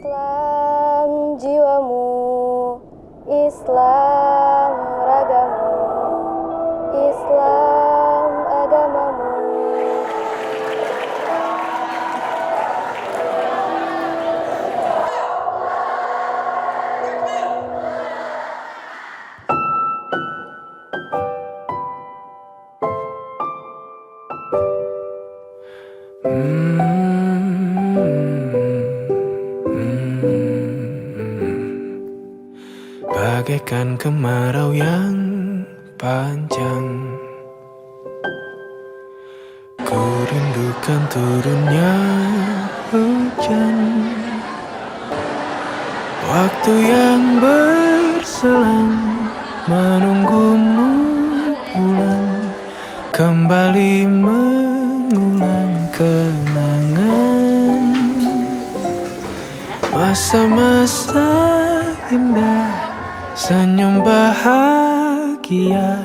Islam jiwamu, Islam ragamu, Islam agamamu. Bagaikan kemarau yang panjang, ku rindukan turunnya hujan. Waktu yang berselang menunggumu pulang, kembali mengulang kenangan masa-masa indah, senyum bahagia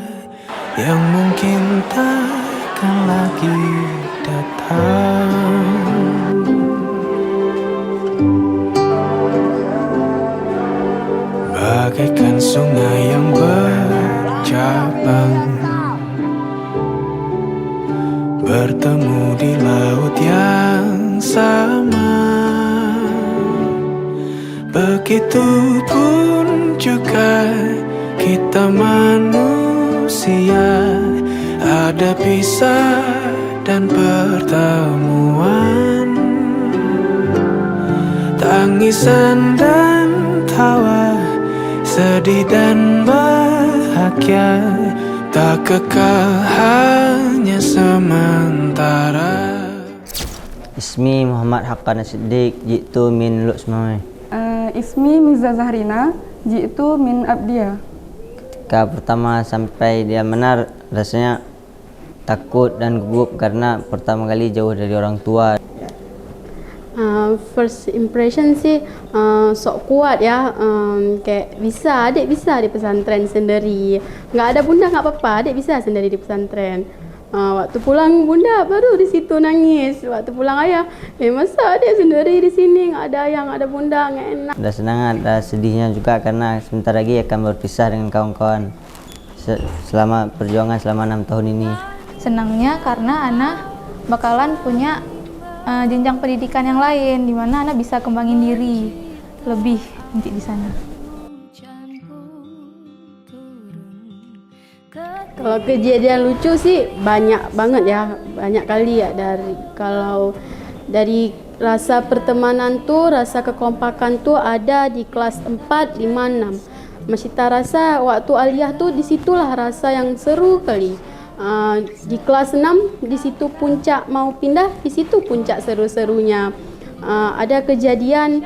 yang mungkin takkan lagi datang. Bagaikan sungai yang bercabang, bertemu di laut yang sama. Begitupun juga kita manusia, ada pisah dan pertemuan, tangisan dan tawa, sedih dan bahagia, tak kekal, hanya sementara. Ismi Muhammad Haqqan Siddiq, jitu min Luxmai. Ismi Miza Zahrina, jitu min Abdia. Ketika pertama sampai dia Menara, rasanya takut dan gugup karena pertama kali jauh dari orang tua. First impression sih sok kuat ya, kayak adik bisa di pesantren sendiri, nggak ada bunda nggak apa-apa, adik bisa sendiri di pesantren. Waktu pulang bunda baru di situ nangis, waktu pulang ayah, masa adik sendiri di sini, nggak ada ayah, nggak ada bunda, nggak enak. Ada senang, ada sedihnya juga karena sebentar lagi akan berpisah dengan kawan-kawan selama perjuangan selama 6 tahun ini. Senangnya karena Ana bakalan punya jenjang pendidikan yang lain, di mana Ana bisa kembangin diri lebih nanti di sana. Kalau kejadian lucu sih banyak banget ya, banyak kali ya. Dari rasa pertemanan tuh, rasa kekompakan tuh ada di kelas 4, 5, 6. Masita rasa waktu aliyah tuh disitulah rasa yang seru kali. Di kelas 6 di situ puncak mau pindah, di situ puncak seru-serunya. Ada kejadian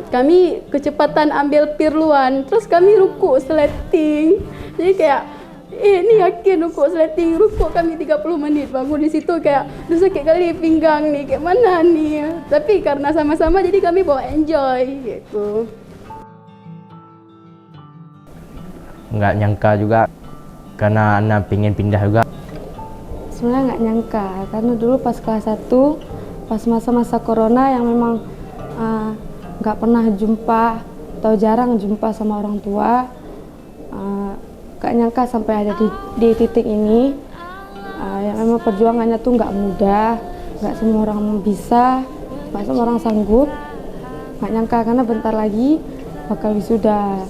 kami kecepatan ambil pirluan, terus kami rukuk sleting. Jadi kayak ni yakin rukuk sleting, rukuk kami 30 menit, bangun di situ kayak aduh sakit kali pinggang ni, kayak mana ni. Tapi karena sama-sama jadi kami bawa enjoy gitu. Nggak nyangka juga karena Ana pengen pindah juga. Sebenarnya nggak nyangka karena dulu pas kelas 1, pas masa-masa corona yang memang nggak pernah jumpa atau jarang jumpa sama orang tua, gak nyangka sampai ada di titik ini. Yang memang perjuangannya tuh nggak mudah, nggak semua orang bisa, nggak semua orang sanggup. Nggak nyangka karena bentar lagi bakal wisuda.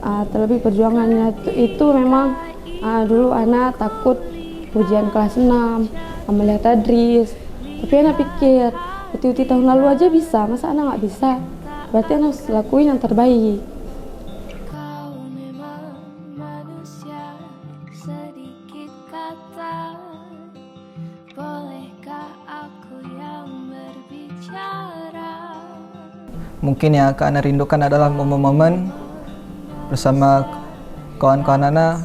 Terlebih perjuangannya itu memang dulu Ana takut ujian kelas 6, melihat tadris. Tapi Ana pikir uti-uti tahun lalu aja bisa, masa Ana nggak bisa? Berarti Ana harus lakuin yang terbaik. Mungkin yang akan Ana rindukan adalah momen-momen bersama kawan-kawan Ana,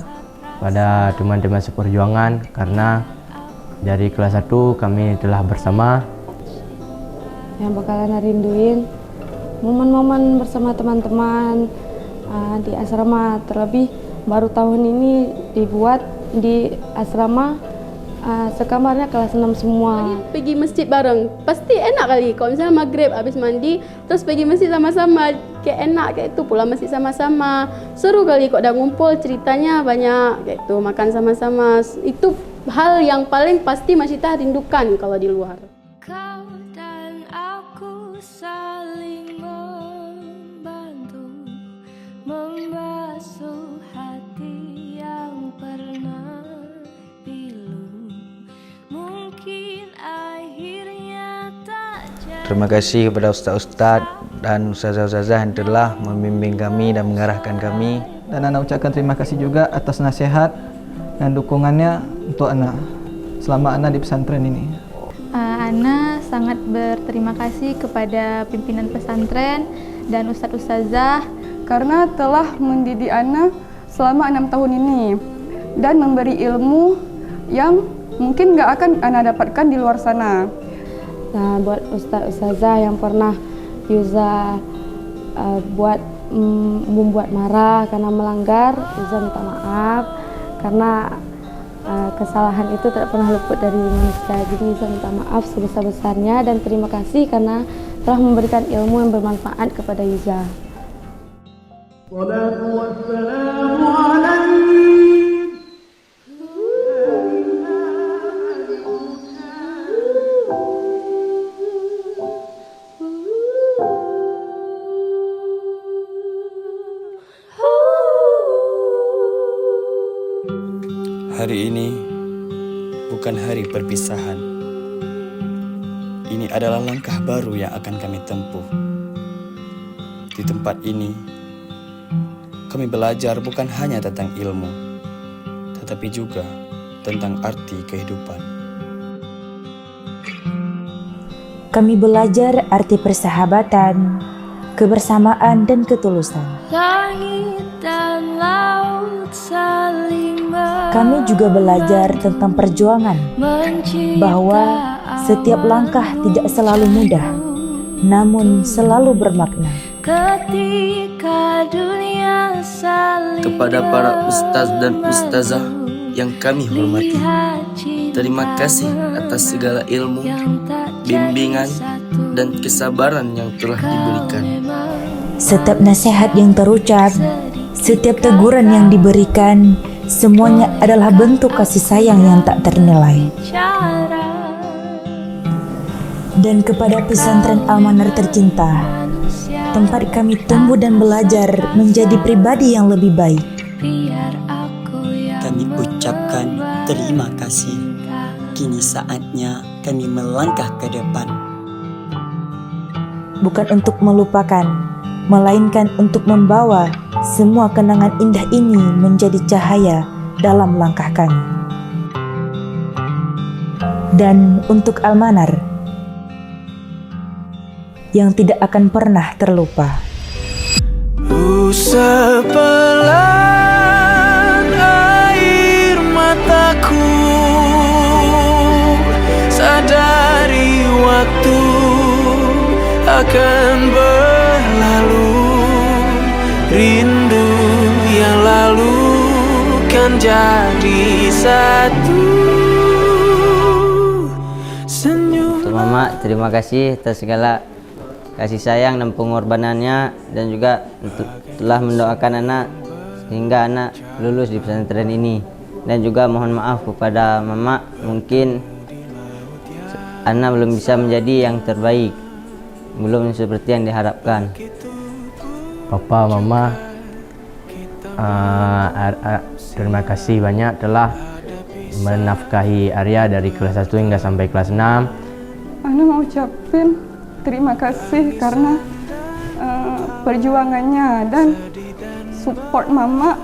Pada teman-teman seperjuangan, karena dari kelas 1 kami telah bersama. Yang bakal Ana rinduin momen-momen bersama teman-teman di asrama. Terlebih baru tahun ini dibuat di asrama sekamarnya kelas 6 semua. Pergi masjid bareng, pasti enak kali. Kalau misalnya maghrib habis mandi, terus pergi masjid sama-sama, kayak enak kayak itu. Pulang masjid sama-sama, seru kali. Kok udah ngumpul ceritanya banyak kayak itu, makan sama-sama. Itu hal yang paling pasti Masyita rindukan kalau di luar. Kau dan aku saling membantu, membasuh hati yang pernah pilu. Mungkin akhirnya tak jadi. Terima kasih kepada ustaz-ustaz dan ustazah-ustazah yang telah membimbing kami dan mengarahkan kami. Dan Ana ucapkan terima kasih juga atas nasihat dan dukungannya untuk Ana selama Ana di pesantren ini. Ana sangat berterima kasih kepada pimpinan pesantren dan ustadz-ustazah Karena telah mendidik Ana selama 6 tahun ini dan memberi ilmu yang mungkin nggak akan Ana dapatkan di luar sana. Nah, buat ustadz-ustazah yang pernah Yuza membuat marah karena melanggar, Yuza minta maaf karena kesalahan itu tidak pernah luput dari manusia. Jadi Yuza minta maaf sebesar-besarnya dan terima kasih karena telah memberikan ilmu yang bermanfaat kepada Yuza. Hari ini bukan hari perpisahan. Ini adalah langkah baru yang akan kami tempuh. Di tempat ini, kami belajar bukan hanya tentang ilmu, tetapi juga tentang arti kehidupan. Kami belajar arti persahabatan, kebersamaan, dan ketulusan. Langit dan laut saling Kami juga belajar tentang perjuangan, bahwa setiap langkah tidak selalu mudah, namun selalu bermakna. ketika dunia saling Kepada para ustaz dan ustazah yang kami hormati, terima kasih atas segala ilmu, bimbingan, dan kesabaran yang telah diberikan. Setiap nasihat yang terucap, setiap teguran yang diberikan, semuanya adalah bentuk kasih sayang yang tak ternilai. Dan kepada pesantren Al-Manar tercinta, tempat kami tumbuh dan belajar menjadi pribadi yang lebih baik. Kami ucapkan terima kasih. Kini saatnya kami melangkah ke depan. Bukan untuk melupakan, melainkan untuk membawa semua kenangan indah ini menjadi cahaya dalam langkah kami. Dan untuk Al-Manar yang tidak akan pernah terlupa. Sepelan air mataku, sadari waktu akan berlalu. Rindu yang lalu kan jadi satu. Senyum. Untuk Mama, terima kasih atas segala kasih sayang dan pengorbanannya, dan juga telah mendoakan anak sehingga anak lulus di pesantren ini. Dan juga mohon maaf kepada Mama, mungkin anak belum bisa menjadi yang terbaik, belum seperti yang diharapkan. Papa, Mama, terima kasih banyak telah menafkahi Arya dari kelas 1 hingga sampai kelas 6. Ana mau ucapin terima kasih karena perjuangannya dan support Mama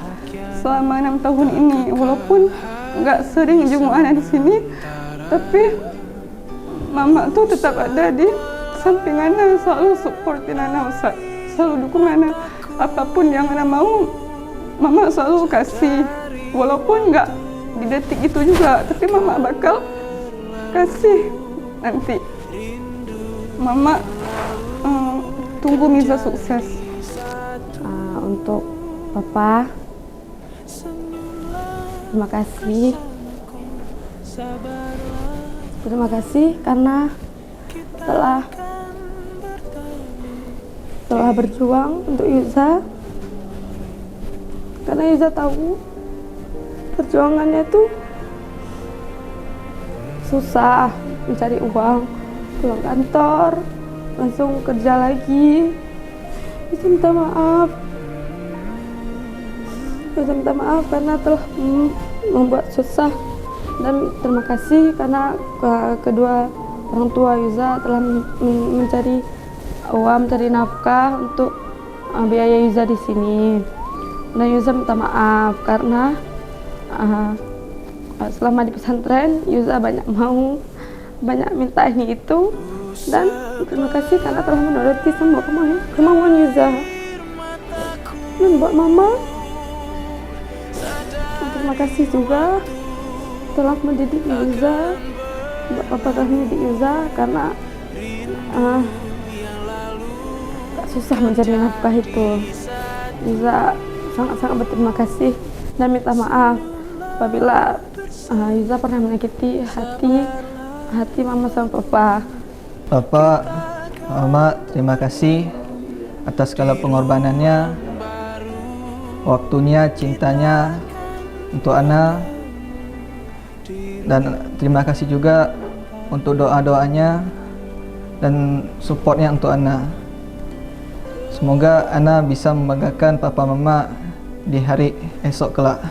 selama 6 tahun ini. Walaupun nggak sering jenguk Ana di sini, tapi Mama tuh tetap ada di samping Ana, selalu supportin Ana, Ustaz. Selalu dukung Ana. Apapun yang Ana mau, Mama selalu kasih. Walaupun nggak di detik itu juga, tapi Mama bakal kasih nanti. Mama tunggu Miza sukses. Untuk Papa, terima kasih Terima kasih karena telah berjuang untuk Yuza, karena Yuza tahu perjuangannya tuh susah, mencari uang, pulang kantor, langsung kerja lagi. Yuza minta maaf. Yuza minta maaf karena telah membuat susah, dan terima kasih karena kedua orang tua Yuza telah mencari uang, mencari nafkah untuk biaya Yuza di sini. Dan Yuza minta maaf karena selama di pesantren Yuza banyak minta ini itu, dan terima kasih karena telah menuruti semua kemauan Yuza. Dan buat mama, terima kasih juga telah mendidik Yuza, buat papa telah mendidik Yuza karena susah mencari nafkah itu. Yuza sangat-sangat berterima kasih dan minta maaf apabila Yuza pernah menyakiti hati mama sama papa. Bapak, Mama, terima kasih atas segala pengorbanannya, waktunya, cintanya untuk Ana, dan terima kasih juga untuk doa-doanya dan supportnya untuk Ana. Semoga Ana bisa membanggakan papa mama di hari esok kelak.